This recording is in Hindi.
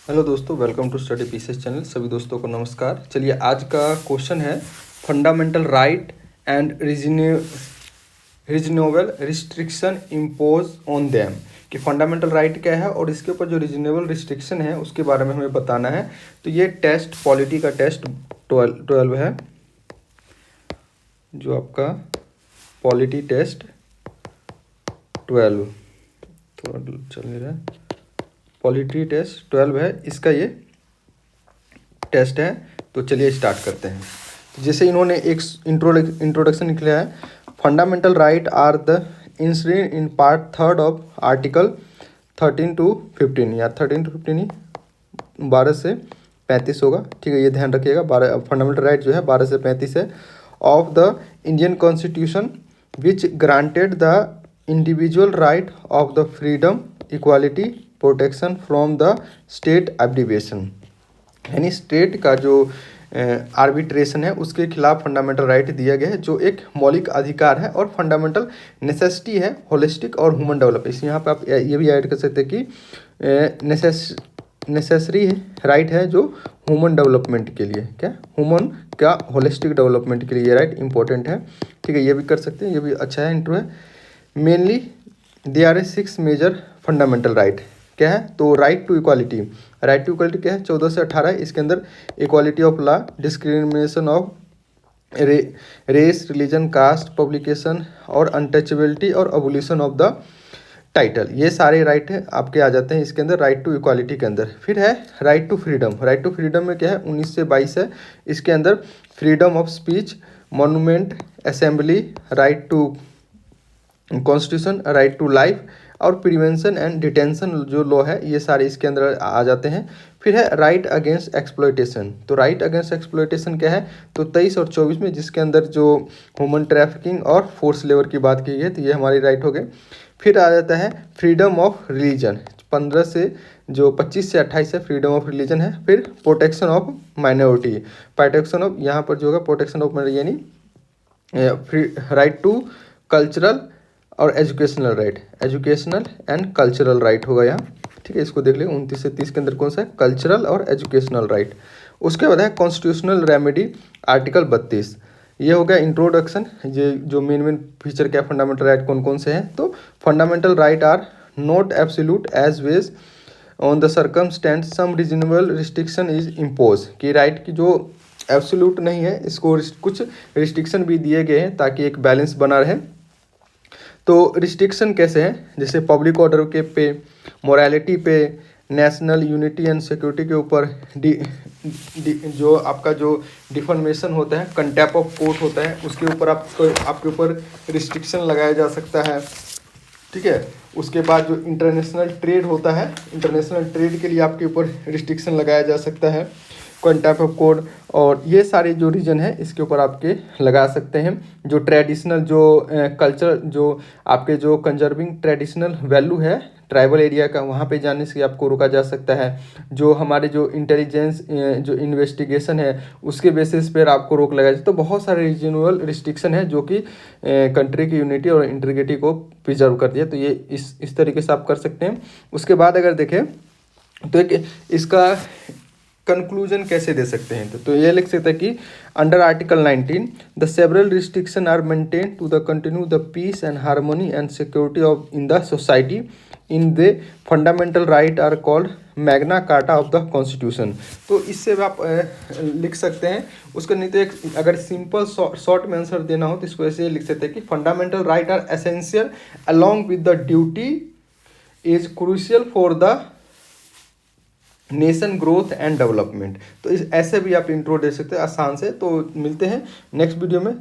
हेलो दोस्तों, welcome to study pieces channel. सभी दोस्तों को नमस्कार। चलिए, आज का क्वेश्चन है fundamental right and reasonable restriction impose on them. कि फंडामेंटल राइट क्या है और इसके ऊपर जो रीजनेबल रिस्ट्रिक्शन है उसके बारे में हमें बताना है। तो ये टेस्ट पॉलिटी का टेस्ट 12 है, जो आपका पॉलिटी टेस्ट 12 थोड़ा चल नहीं रहा है, पॉलिटी टेस्ट 12 है, इसका ये टेस्ट है। तो चलिए स्टार्ट करते हैं। जैसे इन्होंने एक इंट्रोडक्शन निकला है, fundamental right are the ensured in part 3 of article 13 to 15 या 13 to 15 ही 12 से 35 होगा। ठीक है, ये ध्यान रखिएगा। 12 फंडामेंटल राइट जो है 12 से 35 है of the Indian constitution which granted the individual right of the freedom equality protection from the state abdication. यानी स्टेट का जो आर्बिट्रेशन है उसके खिलाफ फंडामेंटल राइट दिया गया है, जो एक मौलिक अधिकार है और फंडामेंटल नेसेसिटी है होलिस्टिक और ह्यूमन डेवलपमेंट। इस यहाँ पे आप ये भी ऐड कर सकते हैं कि नेसेसरी राइट है जो ह्यूमन डेवलपमेंट के लिए, क्या ह्यूमन का होलिस्टिक डेवलपमेंट के लिए ये राइट इंपॉर्टेंट है। ठीक है, ये भी कर सकते हैं, ये भी अच्छा है, इंट्रो है। Mainly they are 6 major fundamental right. क्या है? तो right to equality. Right to equality क्या है? 14 से 18 है। इसके अंदर equality of law, discrimination of race, religion, caste, publication और अनटचेबिलिटी और अबोलिशन ऑफ द टाइटल, ये सारे राइट है आपके आ जाते हैं इसके अंदर राइट टू इक्वालिटी के अंदर। फिर है right to freedom. Right to freedom में क्या है? 19 से 22 है। इसके अंदर freedom of speech, monument, assembly, right to constitution, right to life और प्रिवेंशन एंड डिटेंशन जो लॉ है, ये सारे इसके अंदर आ जाते हैं। फिर है राइट अगेंस्ट एक्सप्लॉयटेशन। तो राइट अगेंस्ट एक्सप्लॉयटेशन क्या है? तो 23 और 24 में, जिसके अंदर जो ह्यूमन ट्रैफिकिंग और फोर्स लेबर की बात की गई है, तो ये हमारी राइट हो गए। फिर आ जाता है फ्रीडम ऑफ रिलीजन। 15 से जो 25 से 28 है, फ्रीडम ऑफ रिलीजन है। फिर protection of minority, protection of, यहाँ पर जो होगा प्रोटेक्शन ऑफ यानी राइट टू कल्चरल और educational right, educational and cultural right होगा यहाँ। ठीक है, इसको देख लें। 29 से 30 के अंदर कौन सा है? कल्चरल और एजुकेशनल राइट। उसके बाद है कॉन्स्टिट्यूशनल रेमेडी, आर्टिकल 32। ये हो गया इंट्रोडक्शन। ये जो मेन फीचर क्या फंडामेंटल राइट कौन कौन से हैं? तो fundamental right are not absolute as ways on the circumstances some reasonable restriction is impose. कि राइट की जो एब्सोल्यूट नहीं है, इसको कुछ रिस्ट्रिक्शन भी दिए गए हैं ताकि एक बैलेंस बना रहे। तो रिस्ट्रिक्शन कैसे हैं? जैसे पब्लिक ऑर्डर के पे, मोरालिटी पे, नेशनल यूनिटी एंड सिक्योरिटी के ऊपर, जो आपका जो डिफॉर्मेशन होता है, कंटेम्प्ट ऑफ कोर्ट होता है, उसके ऊपर आपके ऊपर रिस्ट्रिक्शन लगाया जा सकता है। ठीक है, उसके बाद जो इंटरनेशनल ट्रेड होता है, इंटरनेशनल ट्रेड के लिए आपके ऊपर रिस्ट्रिक्शन लगाया जा सकता है, कंटेम्प्ट ऑफ कोड। और ये सारे जो रीजन है इसके ऊपर आपके लगा सकते हैं। जो ट्रेडिशनल जो कल्चर, जो आपके जो कंजर्विंग ट्रेडिशनल वैल्यू है ट्राइबल एरिया का, वहाँ पे जाने से आपको रोका जा सकता है। जो हमारे जो इंटेलिजेंस जो इन्वेस्टिगेशन है उसके बेसिस पर आपको रोक लगाया जाए। तो बहुत सारे रीजनल रिस्ट्रिक्शन है जो कि कंट्री की यूनिटी और इंटीग्रिटी को प्रिजर्व कर दिया। तो ये इस तरीके से आप कर सकते हैं। उसके बाद अगर देखें तो एक इसका कंक्लूजन कैसे दे सकते हैं? तो ये लिख सकते हैं कि under article 19 the several restriction are maintain to the continue the peace and harmony and security of in the society in the fundamental right are called Magna Carta of the constitution. तो इससे भी आप लिख सकते हैं। उसका नहीं तो एक अगर सिंपल शॉर्ट में आंसर देना हो तो इसको ऐसे लिख सकते हैं कि fundamental right are essential along with the duty is crucial for the nation growth and development. तो इस ऐसे भी आप इंट्रो दे सकते हैं आसान से। तो मिलते हैं नेक्स्ट वीडियो में।